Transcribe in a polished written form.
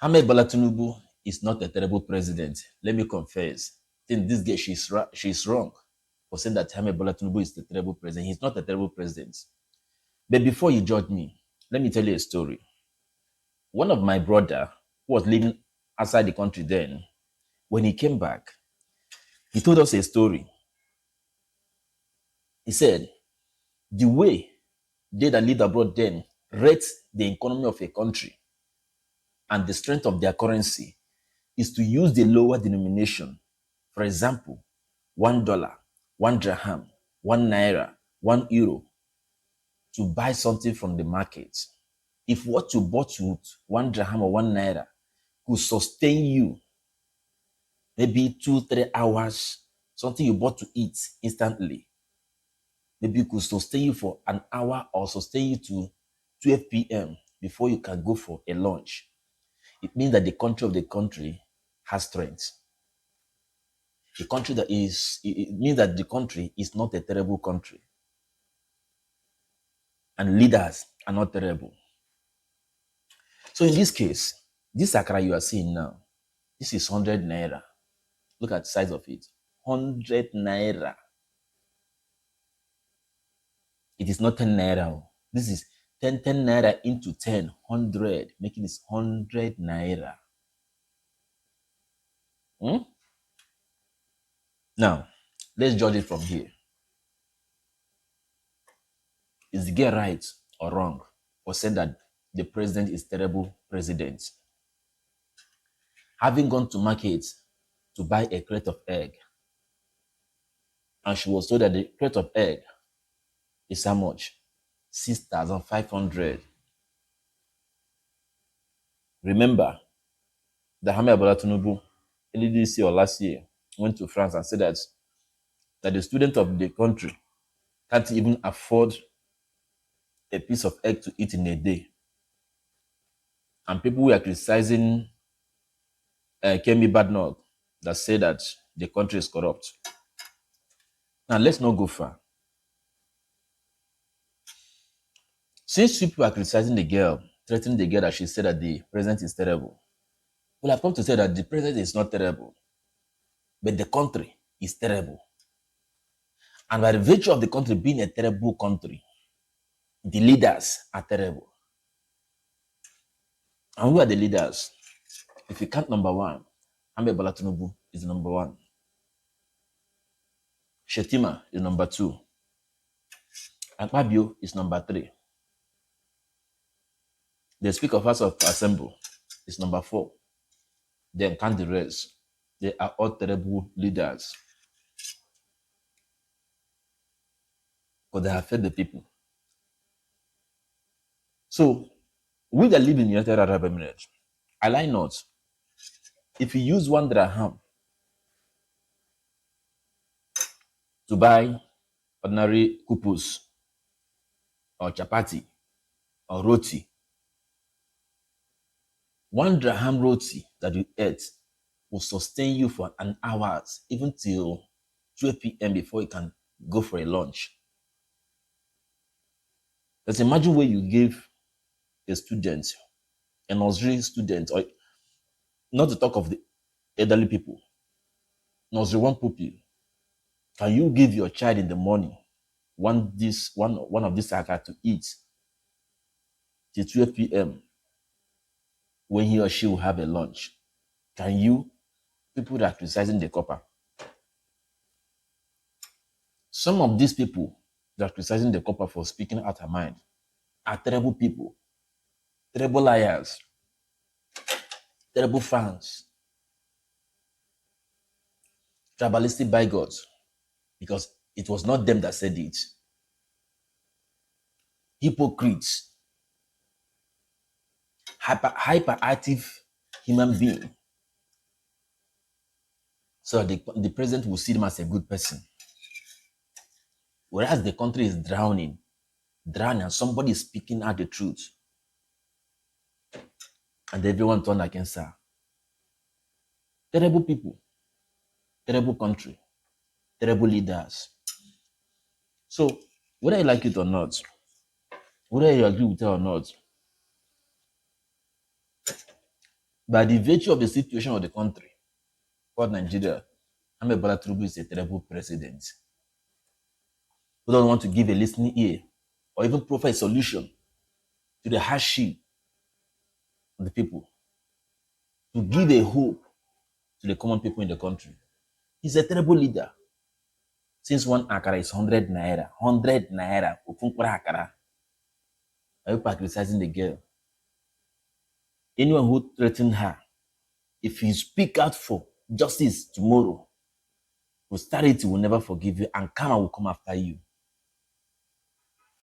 Ahmed Bola Tinubu is not a terrible president. Let me confess. I think this girl, she's wrong for saying that Ahmed Bola Tinubu is a terrible president. He's not a terrible president. But before you judge me, let me tell you a story. One of my brother who was living outside the country then, when he came back, he told us a story. He said, the way they that lived abroad then rate the economy of a country and the strength of their currency is to use the lower denomination. For example, $1, 1 dirham, 1 naira, €1 to buy something from the market. If what you bought with 1 dirham or 1 naira could sustain you maybe 2-3 hours, something you bought to eat instantly, maybe it could sustain you for an hour or sustain you to 12 p.m. before you can go for a lunch. It means that the country of the country has strength. The country that is, it means that the country is not a terrible country. And leaders are not terrible. So in this case, this akara you are seeing now, this is 100 naira. Look at the size of it. 100 naira. It is not 10 naira. This is 10 naira into 10, 100, making this 100 naira. Now, let's judge it from here. Is the girl right or wrong for saying that the president is terrible president? Having gone to market to buy a crate of egg, and she was told that the crate of egg is how much? 6,500. Remember that Ahmed Bola Tinubu, early this year or last year, went to France and said that the student of the country can't even afford a piece of egg to eat in a day. And people were criticizing Kemi Badnoch that said that the country is corrupt. Now, let's not go far. Since people are criticizing the girl, threatening the girl that she said that the president is terrible, well, I've come to say that the president is not terrible, but the country is terrible. And by the virtue of the country being a terrible country, the leaders are terrible. And who are the leaders? If you count number one, Ahmed Bola Tinubu is number one. Shetima is number two. Akpabio is number three. The Speaker of House of Assembly is number four. Then count the rest. They are all terrible leaders. Because they have fed the people. So, we that live in the United Arab Emirates, I lie not. If you use 1 dirham to buy ordinary kupus or chapati or roti, 1 dirham roti that you ate will sustain you for an hour, even till 12 p.m. before you can go for a lunch. Let's imagine where you give a student, a nursery student, or not to talk of the elderly people, nursery one pupil. Can you give your child in the morning one of these akara to eat till 12 p.m. when he or she will have a lunch? Can you? People that are criticizing the copper. Some of these people that are criticizing the copper for speaking out her mind are terrible people, terrible liars, terrible fans, tribalistic bigots, because it was not them that said it. Hypocrites, hyperactive human being. So the president will see them as a good person. Whereas the country is drowning, and somebody is speaking out the truth. And everyone turned against her. Terrible people, terrible country, terrible leaders. So, whether you like it or not, whether you agree with her or not, By the virtue of the situation of the country called Nigeria, Ahmed Bola Tinubu is a terrible president who doesn't want to give a listening ear or even provide a solution to the hardship of the people, to give a hope to the common people in the country. He's a terrible leader. Since one akara is 100 naira, 100 naira, ofunkwara akara. I hope I'm criticizing the girl. Anyone who threatened her, if you speak out for justice tomorrow, posterity will never forgive you and karma will come after you.